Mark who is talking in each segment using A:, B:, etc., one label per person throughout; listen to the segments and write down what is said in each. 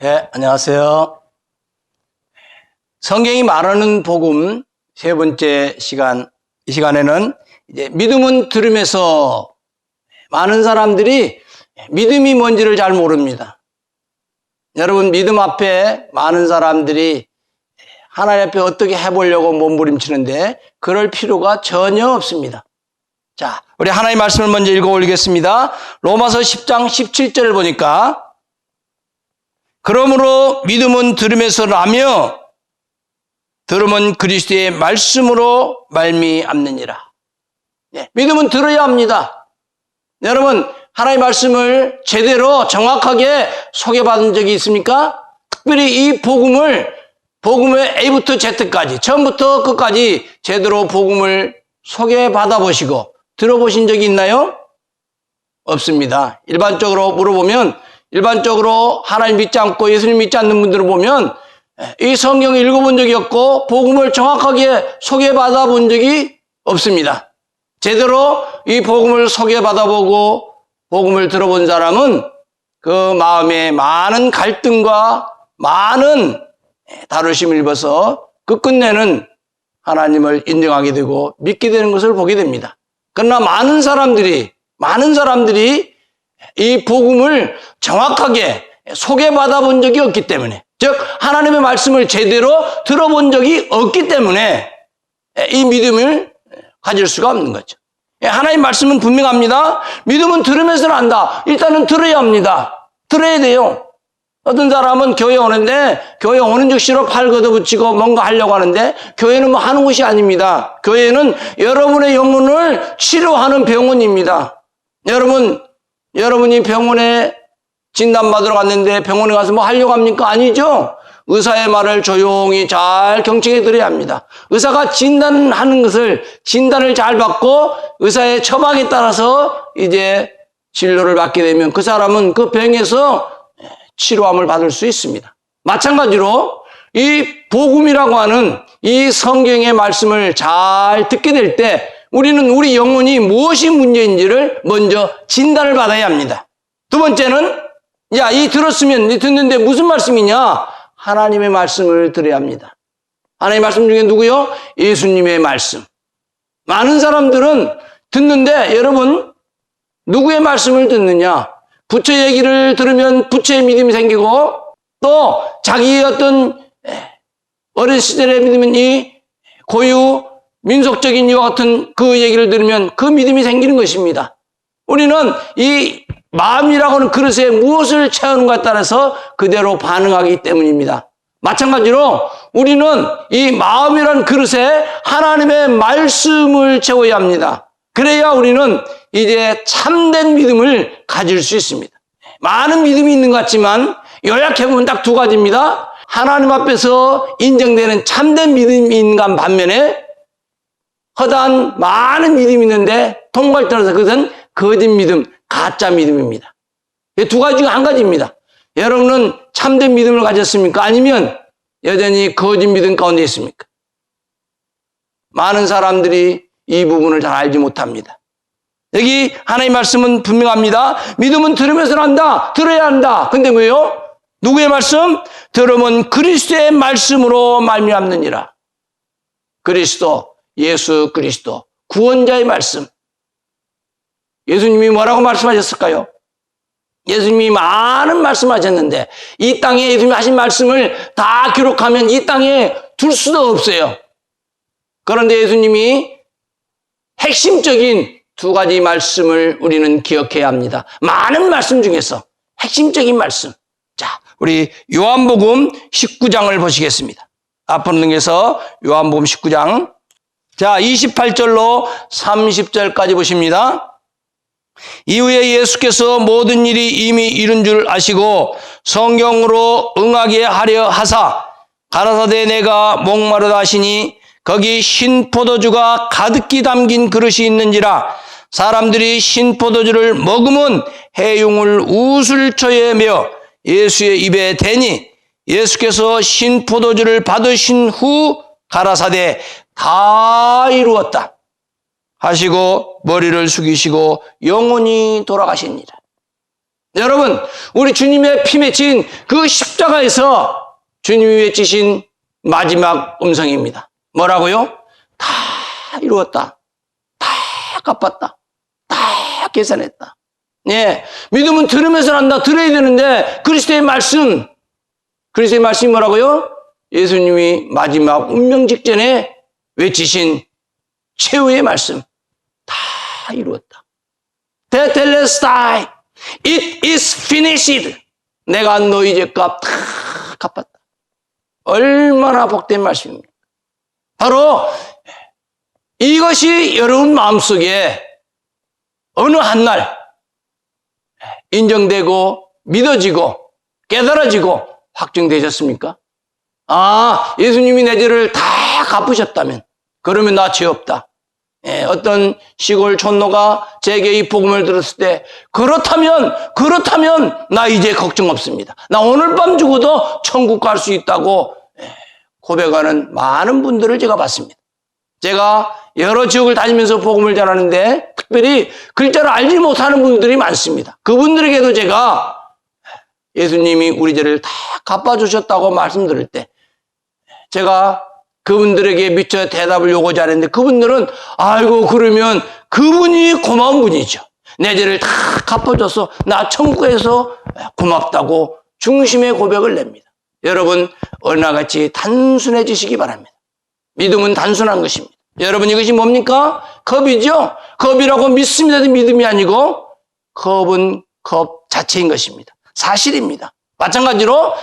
A: 네, 안녕하세요. 성경이 말하는 복음 세 번째 시간, 이 시간에는 이제 믿음은 들음에서 많은 사람들이 믿음이 뭔지를 잘 모릅니다. 여러분, 믿음 앞에 많은 사람들이 하나님 앞에 어떻게 해보려고 몸부림치는데 그럴 필요가 전혀 없습니다. 자, 우리 하나님의 말씀을 먼저 읽어 올리겠습니다. 로마서 10장 17절을 보니까 그러므로 믿음은 들음에서 나며 들음은 그리스도의 말씀으로 말미암느니라. 네, 믿음은 들어야 합니다. 여러분, 하나님의 말씀을 제대로 정확하게 소개받은 적이 있습니까? 특별히 이 복음의 A부터 Z까지 처음부터 끝까지 제대로 복음을 소개받아 보시고 들어보신 적이 있나요? 없습니다. 일반적으로 물어보면 일반적으로 하나님 믿지 않고 예수님 믿지 않는 분들을 보면 이 성경을 읽어본 적이 없고 복음을 정확하게 소개받아 본 적이 없습니다. 제대로 이 복음을 소개받아 보고 복음을 들어본 사람은 그 마음에 많은 갈등과 많은 다루심을 입어서 끝끝내는 하나님을 인정하게 되고 믿게 되는 것을 보게 됩니다. 그러나 많은 사람들이 이 복음을 정확하게 소개받아 본 적이 없기 때문에, 즉 하나님의 말씀을 제대로 들어본 적이 없기 때문에 이 믿음을 가질 수가 없는 거죠. 하나님 말씀은 분명합니다. 믿음은 들으면서 난다. 일단은 들어야 합니다. 들어야 돼요. 어떤 사람은 교회 오는데 교회 오는 즉시로 팔 걷어붙이고 뭔가 하려고 하는데 교회는 뭐 하는 곳이 아닙니다. 교회는 여러분의 영혼을 치료하는 병원입니다. 여러분이 병원에 진단받으러 갔는데 병원에 가서 뭐 하려고 합니까? 아니죠. 의사의 말을 조용히 잘 경청해 들어야 합니다. 의사가 진단을 잘 받고 의사의 처방에 따라서 이제 진료를 받게 되면 그 사람은 그 병에서 치료함을 받을 수 있습니다. 마찬가지로 이 복음이라고 하는 이 성경의 말씀을 잘 듣게 될 때 우리는 우리 영혼이 무엇이 문제인지를 먼저 진단을 받아야 합니다. 두 번째는 듣는데 무슨 말씀이냐? 하나님의 말씀을 들어야 합니다. 하나님의 말씀 중에 누구요? 예수님의 말씀. 많은 사람들은 듣는데 여러분 누구의 말씀을 듣느냐? 부처 얘기를 들으면 부처의 믿음이 생기고 또 자기의 어떤 어린 시절의 믿음이 고유 민속적인 이와 같은 그 얘기를 들으면 그 믿음이 생기는 것입니다. 우리는 이 마음이라고 하는 그릇에 무엇을 채우는가에 따라서 그대로 반응하기 때문입니다. 마찬가지로 우리는 이 마음이라는 그릇에 하나님의 말씀을 채워야 합니다. 그래야 우리는 이제 참된 믿음을 가질 수 있습니다. 많은 믿음이 있는 것 같지만 요약해보면 딱 두 가지입니다. 하나님 앞에서 인정되는 참된 믿음이 있는 반면에 허다한 많은 믿음이 있는데 통과를 따라서 그것은 거짓 믿음, 가짜 믿음입니다. 두 가지 중 한 가지입니다. 여러분은 참된 믿음을 가졌습니까? 아니면 여전히 거짓 믿음 가운데 있습니까? 많은 사람들이 이 부분을 잘 알지 못합니다. 여기 하나님의 말씀은 분명합니다. 믿음은 들으면서 난다. 들어야 한다. 근데 왜요? 누구의 말씀? 들으면 그리스도의 말씀으로 말미암느니라. 그리스도, 예수 그리스도, 구원자의 말씀. 예수님이 뭐라고 말씀하셨을까요? 예수님이 많은 말씀하셨는데 이 땅에 예수님이 하신 말씀을 다 기록하면 이 땅에 둘 수도 없어요. 그런데 예수님이 핵심적인 두 가지 말씀을 우리는 기억해야 합니다. 많은 말씀 중에서 핵심적인 말씀. 자, 우리 요한복음 19장을 보시겠습니다. 앞으로 능해서 요한복음 19장. 자, 28절로 30절까지 보십니다. 이후에 예수께서 모든 일이 이미 이룬 줄 아시고 성경으로 응하게 하려 하사 가라사대 내가 목마르다 하시니 거기 신 포도주가 가득히 담긴 그릇이 있는지라 사람들이 신 포도주를 먹으면 해흉을 우슬초에 메어 예수의 입에 대니 예수께서 신 포도주를 받으신 후 가라사대 다 이루었다 하시고 머리를 숙이시고 영원히 돌아가시니라. 여러분, 우리 주님의 피 맺힌 그 십자가에서 주님이 외치신 마지막 음성입니다. 뭐라고요? 다 이루었다. 다 갚았다. 다 계산했다. 예, 믿음은 들으면서 난다. 들어야 되는데 그리스도의 말씀이 뭐라고요? 예수님이 마지막 운명 직전에 외치신 최후의 말씀. 다 이루었다. 테텔레스타이. It is finished. 내가 너희 죄값 다 갚았다. 얼마나 복된 말씀입니까? 바로 이것이 여러분 마음속에 어느 한날 인정되고 믿어지고 깨달아지고 확증되셨습니까? 아, 예수님이 내 죄를 다 갚으셨다면 그러면 나 죄 없다. 어떤 시골 촌노가 제게 이 복음을 들었을 때 그렇다면 나 이제 걱정 없습니다. 나 오늘 밤 죽어도 천국 갈 수 있다고 고백하는 많은 분들을 제가 봤습니다. 제가 여러 지역을 다니면서 복음을 전하는데 특별히 글자를 알지 못하는 분들이 많습니다. 그분들에게도 제가 예수님이 우리 죄를 다 갚아주셨다고 말씀드릴 때 제가 그분들에게 미처 대답을 요구하지 않았는데 그분들은 아이고 그러면 그분이 고마운 분이죠. 내 죄를 다 갚아줘서 나 천국에서 고맙다고 중심의 고백을 냅니다. 여러분 어린아이같이 단순해지시기 바랍니다. 믿음은 단순한 것입니다. 여러분 이것이 뭡니까? 겁이죠. 겁이라고 믿습니다. 믿음이 아니고 겁은 겁 자체인 것입니다. 사실입니다. 마찬가지로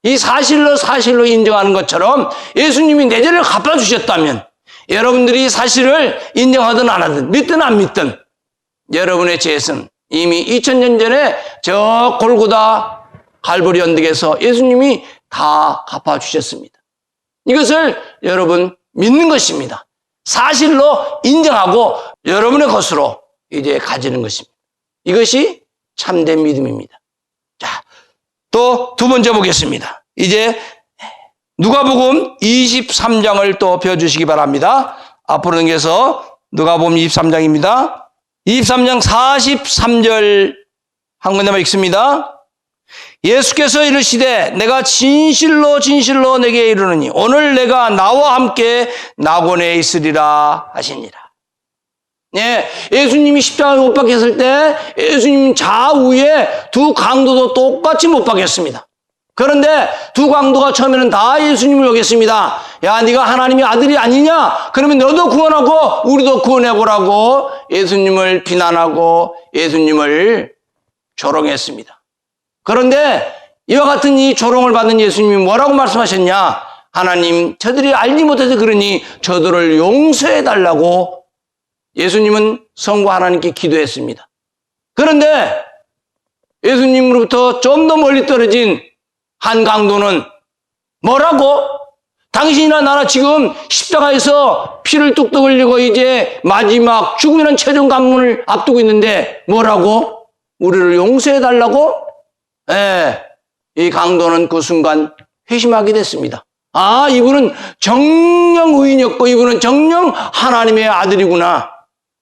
A: 이 사실로 인정하는 것처럼 예수님이 내 죄를 갚아주셨다면 여러분들이 사실을 인정하든 안 하든 믿든 안 믿든 여러분의 죄는 이미 2000년 전에 저 골고다 갈보리 언덕에서 예수님이 다 갚아주셨습니다. 이것을 여러분 믿는 것입니다. 사실로 인정하고 여러분의 것으로 이제 가지는 것입니다. 이것이 참된 믿음입니다. 자, 또 두 번째 보겠습니다. 이제 누가복음 23장을 또 펴주시기 바랍니다. 앞으로 넘겨서 누가복음 23장입니다. 23장 43절 한 군데만 읽습니다. 예수께서 이르시되 내가 진실로 내게 이르노니 오늘 내가 나와 함께 낙원에 있으리라 하시니라. 예, 예수님이 십자가에 못 박혔을 때 예수님 좌우에 두 강도도 똑같이 못 박혔습니다. 그런데 두 강도가 처음에는 다 예수님을 여겼습니다. 야, 네가 하나님의 아들이 아니냐? 그러면 너도 구원하고 우리도 구원해보라고 예수님을 비난하고 예수님을 조롱했습니다. 그런데 이와 같은 이 조롱을 받은 예수님이 뭐라고 말씀하셨냐? 하나님, 저들이 알지 못해서 그러니 저들을 용서해달라고 예수님은 성부 하나님께 기도했습니다. 그런데 예수님으로부터 좀 더 멀리 떨어진 한 강도는 뭐라고? 당신이나 나나 지금 십자가에서 피를 뚝뚝 흘리고 이제 마지막 죽음이라는 최종 관문을 앞두고 있는데 뭐라고? 우리를 용서해달라고? 예, 이 강도는 그 순간 회심하게 됐습니다. 아, 이분은 정령 의인이었고 이분은 정령 하나님의 아들이구나.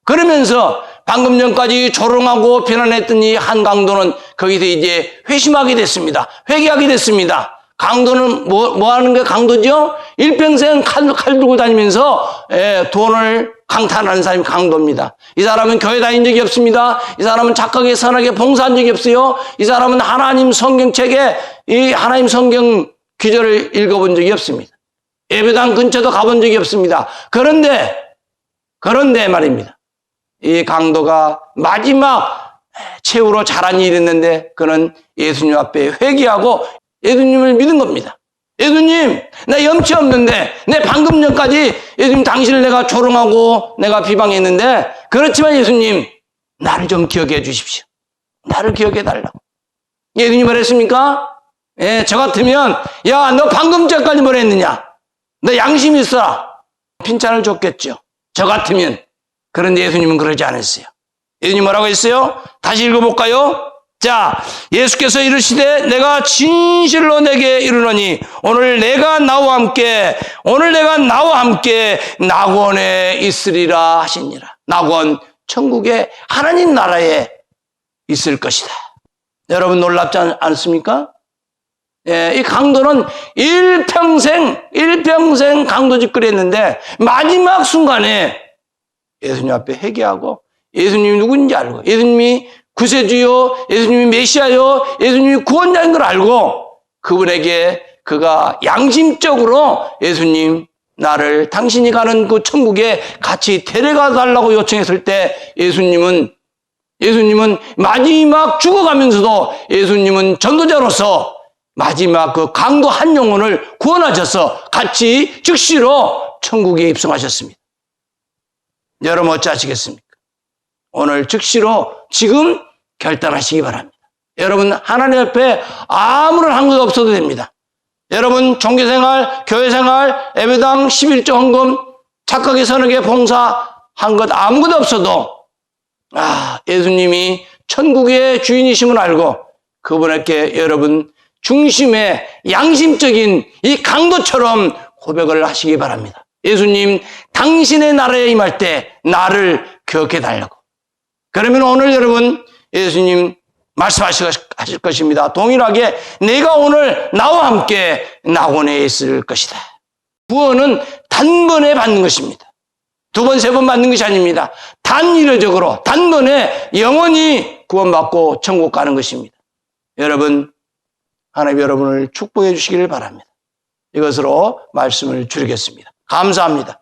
A: 그러면서 방금 전까지 조롱하고 비난했던 이 한 강도는 거기서 이제 회심하게 됐습니다. 회개하게 됐습니다. 강도는 뭐 하는 게 강도죠? 일평생 칼 들고 다니면서 돈을 강탈하는 사람이 강도입니다. 이 사람은 교회 다닌 적이 없습니다. 이 사람은 착하게 선하게 봉사한 적이 없어요. 이 사람은 하나님 성경책에 이 하나님 성경 기절을 읽어본 적이 없습니다. 예배당 근처도 가본 적이 없습니다. 그런데 말입니다. 이 강도가 마지막 최후로 잘한 일이 있는데 그는 예수님 앞에 회개하고 예수님을 믿은 겁니다. 예수님, 나 염치 없는데 내 방금 전까지 예수님 당신을 내가 조롱하고 내가 비방했는데 그렇지만 예수님 나를 좀 기억해 주십시오. 나를 기억해 달라고. 예수님 말했습니까? 예, 저 같으면 야, 너 방금 전까지 뭘 했느냐? 너 양심 있어라. 핀잔을 줬겠죠. 저 같으면. 그런데 예수님은 그러지 않았어요. 예수님 뭐라고 했어요? 다시 읽어볼까요? 자, 예수께서 이르시되 내가 진실로 내게 이르노니 오늘 내가 나와 함께 낙원에 있으리라 하시니라. 낙원, 천국의 하나님 나라에 있을 것이다. 여러분 놀랍지 않습니까? 예, 이 강도는 일평생 강도짓거리 했는데 마지막 순간에 예수님 앞에 회개하고 예수님이 누군지 알고 예수님이 구세주요, 예수님이 메시아요, 예수님이 구원자인 걸 알고 그분에게 그가 양심적으로 예수님 나를 당신이 가는 그 천국에 같이 데려가 달라고 요청했을 때 예수님은 마지막 죽어가면서도 예수님은 전도자로서 마지막 그 강도 한 영혼을 구원하셔서 같이 즉시로 천국에 입성하셨습니다. 여러분 어찌하시겠습니까? 오늘 즉시로 지금 결단하시기 바랍니다. 여러분 하나님 앞에 아무런 한것 없어도 됩니다. 여러분 종교생활, 교회생활, 예배당, 11조 헌금, 착하게 선하게 봉사한 것 아무것도 없어도 예수님이 천국의 주인이심을 알고 그분에게 여러분 중심의 양심적인 이 강도처럼 고백을 하시기 바랍니다. 예수님, 당신의 나라에 임할 때 나를 기억해 달라고. 그러면 오늘 여러분 예수님 말씀하실 것입니다. 동일하게 내가 오늘 나와 함께 낙원에 있을 것이다. 구원은 단번에 받는 것입니다. 두 번, 세 번 받는 것이 아닙니다. 단일적으로 단번에 영원히 구원받고 천국 가는 것입니다. 여러분, 하나님 여러분을 축복해 주시기를 바랍니다. 이것으로 말씀을 줄이겠습니다. 감사합니다.